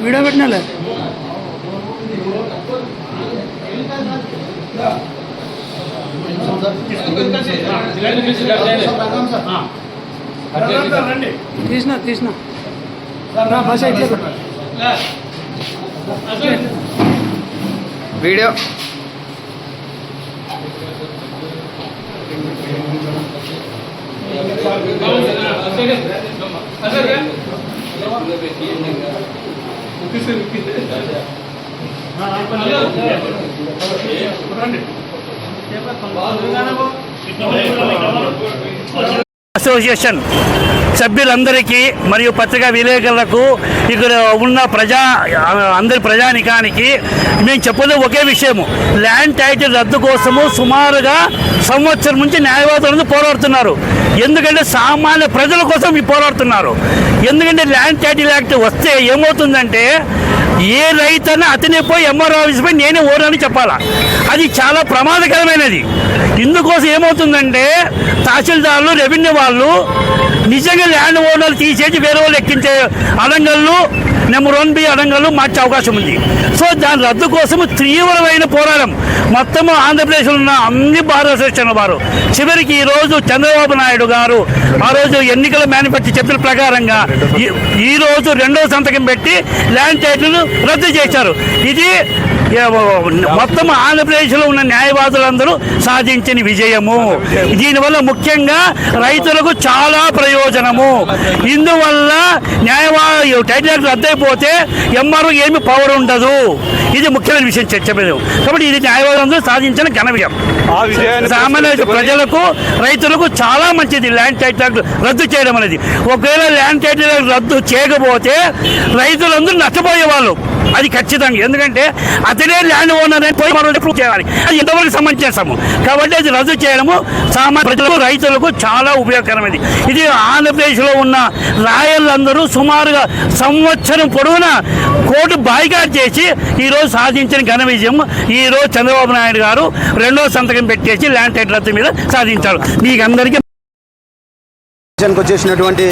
Video बैठने लगे तीसना तीसना बस वीडियो అసోసియేషన్ సభ్యులందరికీ మరియు పత్రికా విలేకరులకు ఇక్కడ ఉన్న అందరి ప్రజానికానికి మేము చెప్పేది ఒకే విషయము. ల్యాండ్ టైటిల్ రద్దు కోసము సుమారుగా సంవత్సరం నుంచి న్యాయవాదులు పోరాడుతున్నారు. ఎందుకంటే సామాన్య ప్రజల కోసం పోరాడుతున్నారు. ఎందుకంటే ల్యాండ్ టైటిల్ యాక్ట్ వస్తే ఏమవుతుందంటే ఏ రైతన్నా అతనే పోయి ఎంఆర్ఓ ఆఫీస్ పోయి నేనే ఓనని చెప్పాలా. అది చాలా ప్రమాదకరమైనది. ఇందుకోసం ఏమవుతుందంటే తహసీల్దార్లు రెవెన్యూ వాళ్ళు నిజంగా ల్యాండ్ ఓనర్లు తీసేసి వేరే వాళ్ళు ఎక్కించే అడంగళ్ళు నెంబర్ 1B అడంగళ్ళు మార్చే అవకాశం ఉంది. సో దాని రద్దు కోసం తీవ్రమైన పోరాటం మొత్తం ఆంధ్రప్రదేశ్లో ఉన్న అన్ని బార్ అసోసియేషన్ల వారు చివరికి ఈరోజు చంద్రబాబు నాయుడు గారు ఆ రోజు ఎన్నికల మేనిఫెస్టో చెప్పిన ప్రకారంగా ఈరోజు 2వ సంతకం పెట్టి ల్యాండ్ టైటిల్ రద్దు చేశారు. ఇది మొత్తం ఆంధ్రప్రదేశ్లో ఉన్న న్యాయవాదులందరూ సాధించిన విజయము. దీనివల్ల ముఖ్యంగా రైతులకు చాలా ప్రయోజనము. ఇందువల్ల టైటిల్ యాక్ట్ రద్దయిపోతే ఎంఆర్ఓ ఏమి పవర్ ఉండదు. ఇది ముఖ్యమైన విషయం చెప్పేది. కాబట్టి ఇది న్యాయవాదులందరూ సాధించిన ఘన విజయం. సామాన్య ప్రజలకు రైతులకు చాలా మంచిది ల్యాండ్ టైటిల్ యాక్ట్ రద్దు చేయడం అనేది. ఒకవేళ ల్యాండ్ టైటిల్ యాక్ట్ రద్దు చేయకపోతే రైతులందరూ నష్టపోయేవాళ్ళు. అది ఖచ్చితంగా. ఎందుకంటే అతనే ల్యాండ్ ఓనర్ అని పోయి మనం ప్రూవ్ చేయాలి. అది ఎంతవరకు సమంజసము. కాబట్టి అది రద్దు చేయడము సామాన్య ప్రజలకు రైతులకు చాలా ఉపయోగకరమైనది. ఇది ఆంధ్రప్రదేశ్లో ఉన్న రాయలందరూ సుమారుగా సంవత్సరం పొడవునా కోర్టు బాయ్కాట్ చేసి ఈరోజు సాధించిన ఘన విజయం. ఈరోజు చంద్రబాబు నాయుడు గారు 2వ సంతకం పెట్టేసి ల్యాండ్ టైటిల్ రద్దు మీద సాధించారు. మీకు అందరికీ వచ్చేసినటువంటి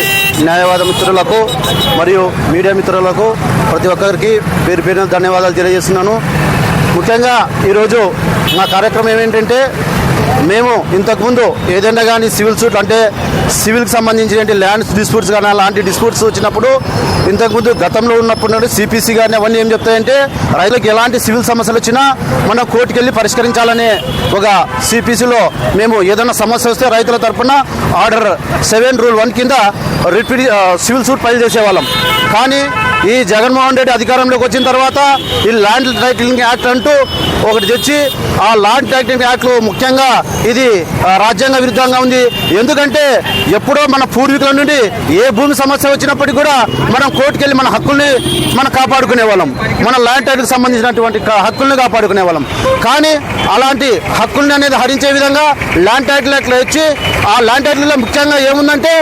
న్యాయవాద మిత్రులకు మరియు మీడియా మిత్రులకు ప్రతి ఒక్కరికి పేరు పేరున ధన్యవాదాలు తెలియజేస్తున్నాను. ముఖ్యంగా ఈరోజు మా కార్యక్రమం ఏమేంటంటే మేము ఇంతకుముందు ఏదైనా కానీ సివిల్ సూట్ అంటే సివిల్కి సంబంధించిన ల్యాండ్ డిస్ప్యూట్స్ కానీ అలాంటి డిస్ప్యూట్స్ వచ్చినప్పుడు ఇంతకుముందు గతంలో ఉన్నప్పుడు సిపిసి కానీ అవన్నీ ఏం చెప్తాయంటే రైతులకు ఎలాంటి సివిల్ సమస్యలు వచ్చినా మనం కోర్టుకు వెళ్ళి పరిష్కరించాలనే ఒక సిపిసిలో మేము ఏదైనా సమస్య వస్తే రైతుల తరఫున ఆర్డర్ 7 రూల్ 1 కింద రిపీట్ సివిల్ సూట్ ఫైల్ చేసేవాళ్ళం. కానీ ఈ జగన్మోహన్ రెడ్డి అధికారంలోకి వచ్చిన తర్వాత ఈ ల్యాండ్ టైటిలింగ్ యాక్ట్ అంటూ ఒకటి తెచ్చి ఆ ల్యాండ్ టైటిలింగ్ యాక్ట్లో ముఖ్యంగా ఇది రాజ్యాంగ విరుద్ధంగా ఉంది. ఎందుకంటే ఎప్పుడో మన పూర్వీకుల నుండి ఏ భూమి సమస్య వచ్చినప్పటికీ కూడా మనం కోర్టుకెళ్ళి మన హక్కుల్ని మనం కాపాడుకునే వాళ్ళం. మన ల్యాండ్ టైటిల్కి సంబంధించినటువంటి హక్కుల్ని కాపాడుకునే వాళ్ళం. కానీ అలాంటి హక్కుల్ని అనేది హరించే విధంగా ల్యాండ్ టైటిల్ యాక్ట్లో వచ్చి ఆ ల్యాండ్ టైటిల్లో ముఖ్యంగా ఏముందంటే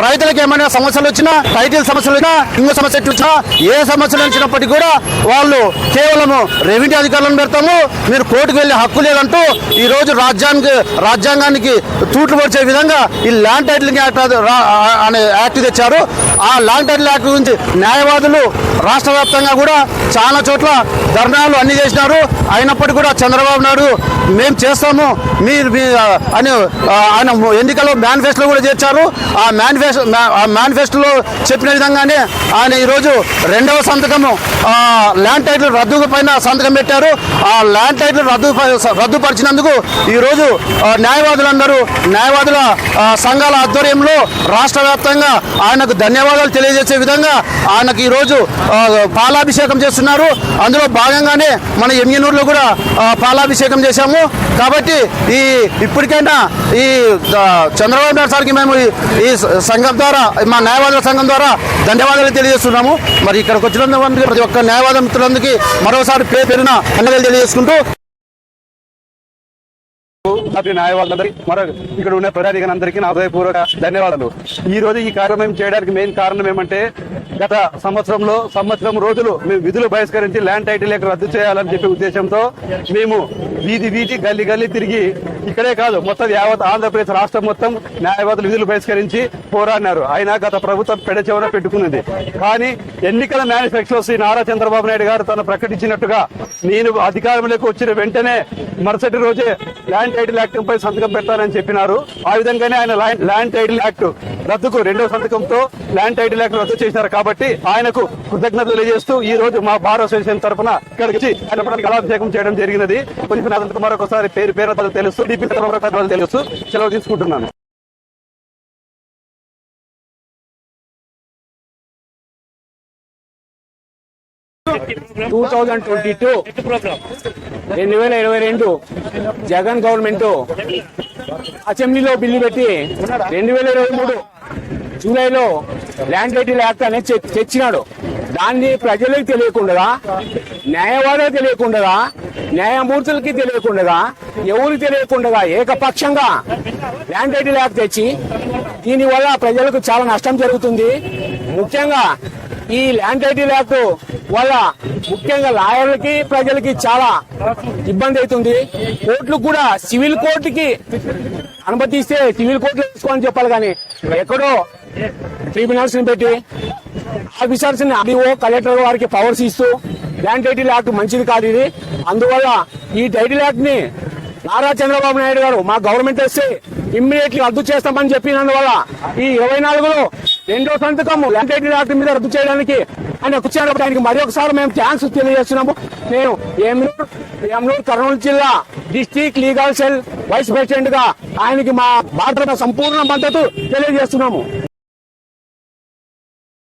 రైతులకు ఏమైనా సమస్యలు వచ్చినా టైటిల్ సమస్యలు వచ్చినా ఇంకో సమస్య వచ్చినా ఏ సమస్యలు వచ్చినప్పటికీ కూడా వాళ్ళు కేవలము రెవెన్యూ అధికారులను పెడతాము, మీరు కోర్టుకు వెళ్ళే హక్కు లేదంటూ ఈరోజు రాజ్యాంగానికి తూట్లు పొడిచే విధంగా ఈ ల్యాండ్ టైటిలింగ్ యాక్ట్ అనే యాక్ట్ తెచ్చారు. ఆ ల్యాండ్ టైటిల్ యాక్ట్ గురించి న్యాయవాదులు రాష్ట్ర వ్యాప్తంగా కూడా చాలా చోట్ల ధర్నాలు అన్ని చేసినారు. అయినప్పటికీ కూడా చంద్రబాబు నాయుడు మేము చేస్తాము అని ఆయన ఎన్నికల్లో మేనిఫెస్టోలో కూడా చేర్చారు. ఆ మేనిఫెస్టోలో చెప్పిన విధంగానే ఆయన ఈరోజు రెండవ సంతకము ల్యాండ్ టైటిల్ రద్దు పైన సంతకం పెట్టారు. ఆ ల్యాండ్ టైటిల్ రద్దుపరిచినందుకు ఈరోజు న్యాయవాదుల సంఘాల ఆధ్వర్యంలో రాష్ట్ర వ్యాప్తంగా ఆయనకు ధన్యవాదాలు తెలియజేసే విధంగా ఆయనకు ఈరోజు పాలాభిషేకం చేస్తున్నారు. అందులో భాగంగానే మన ఎమ్మిగనూరులో కూడా పాలాభిషేకం చేశాము. కాబట్టి ఇప్పటికైనా ఈ చంద్రబాబు నాయుడు సార్కి మేము ఈ సంఘం ద్వారా, మా న్యాయవాదుల సంఘం ద్వారా ధన్యవాదాలు తెలియజేస్తున్నాము. మరి ఇక్కడికి వచ్చినందుకు ప్రతి ఒక్క న్యాయవాద మిత్రులందరికీ మరోసారి పేరున ధన్యవాదాలు తెలియజేసుకుంటూ న్యాయవాదులందరికీ ఇక్కడ ఉన్న ప్రజానికందరికీ నా హృదయపూర్వక ధన్యవాదాలు. ఈ రోజు ఈ కార్యక్రమం చేయడానికి మెయిన్ కారణం ఏమంటే, గత సంవత్సరం రోజులు మేము విధులు బహిష్కరించి ల్యాండ్ టైటిల్ రద్దు చేయాలని చెప్పే ఉద్దేశంతో మేము వీధి గల్లీ తిరిగి, ఇక్కడే కాదు మొత్తం యావత్ ఆంధ్రప్రదేశ్ రాష్ట్రం మొత్తం న్యాయవాదులు విధులు బహిష్కరించి పోరాడినారు. అయినా గత ప్రభుత్వం పెడచెవన పెట్టుకున్నది. కానీ ఎన్నికల మేనిఫెస్టో శ్రీ నారా చంద్రబాబు నాయుడు గారు తను ప్రకటించినట్టుగా నేను అధికారంలోకి వచ్చిన వెంటనే మరుసటి రోజే ల్యాండ్ టైటిల్ యాక్ట్ పై సంతకం పెడతానని చెప్పినారు. ఆ విధంగానే ఆయన ల్యాండ్ టైటిల్ యాక్ట్ రద్దుకు రెండవ సంతకంతో ల్యాండ్ టైటిల్ యాక్ట్ రద్దు చేశారు. కాబట్టి ఆయనకు కృతజ్ఞతలు తెలియజేస్తూ ఈ రోజు మా బార్ అసోసియేషన్ తరఫున ఇక్కడికి ఆయన కళాభిషేకం చేయడం జరిగినది. కొంచెం మరొకసారి పేరు తెలుస్తూ డిపి తెలుస్తూ సెలవు తీసుకుంటున్నాను. జగన్ గవర్నమెంట్ అసెంబ్లీలో బిల్లు పెట్టి 2023 జూలైలో ల్యాండ్ టైటిల్ యాక్ట్ అనేది తెచ్చినాడు. దాన్ని ప్రజలకు తెలియకుండా, న్యాయవాదులకు తెలియకుండా, న్యాయమూర్తులకి తెలియకుండా, ఎవరికి తెలియకుండా ఏకపక్షంగా ల్యాండ్ టైటిల్ యాక్ట్ తెచ్చి దీనివల్ల ప్రజలకు చాలా నష్టం జరుగుతుంది. ముఖ్యంగా ఈ ల్యాండ్ టైటిల్ యాక్ట్ వల్ల ముఖ్యంగా లాయర్లకి, ప్రజలకి చాలా ఇబ్బంది అవుతుంది. కోర్టులు కూడా సివిల్ కోర్టుకి అనుమతిస్తే సివిల్ కోర్టులో తీసుకోవాలని చెప్పాలి, కానీ ఎక్కడో ట్రిబ్యునల్స్ ని పెట్టి ఆఫీసర్స్ ని ఆర్డీఓ కలెక్టర్ వారికి పవర్స్ ఇస్తూ ల్యాండ్ టైటిల్ యాక్ట్ మంచిది కాదు ఇది. అందువల్ల ఈ టైటిల్ యాక్ట్ ని నారా చంద్రబాబు నాయుడు గారు మా గవర్నమెంట్ వస్తే ఇమ్మీడియట్లీ రద్దు చేస్తామని చెప్పినందువల్ల ఈ 24లో రెండో సంతకం ల్యాండ్ టైటిల్ యాక్ట్ మీద రద్దు చేయడానికి ఆయన కూర్చోడానికి ఆయనకి మరి ఒకసారి మేము థ్యాంక్స్ తెలియజేస్తున్నాము. నేను ఏమూరు కర్నూలు జిల్లా district legal cell vice president గా ఆయనకి మా భారత సంపూర్ణ మద్దతు తెలియజేస్తున్నాము.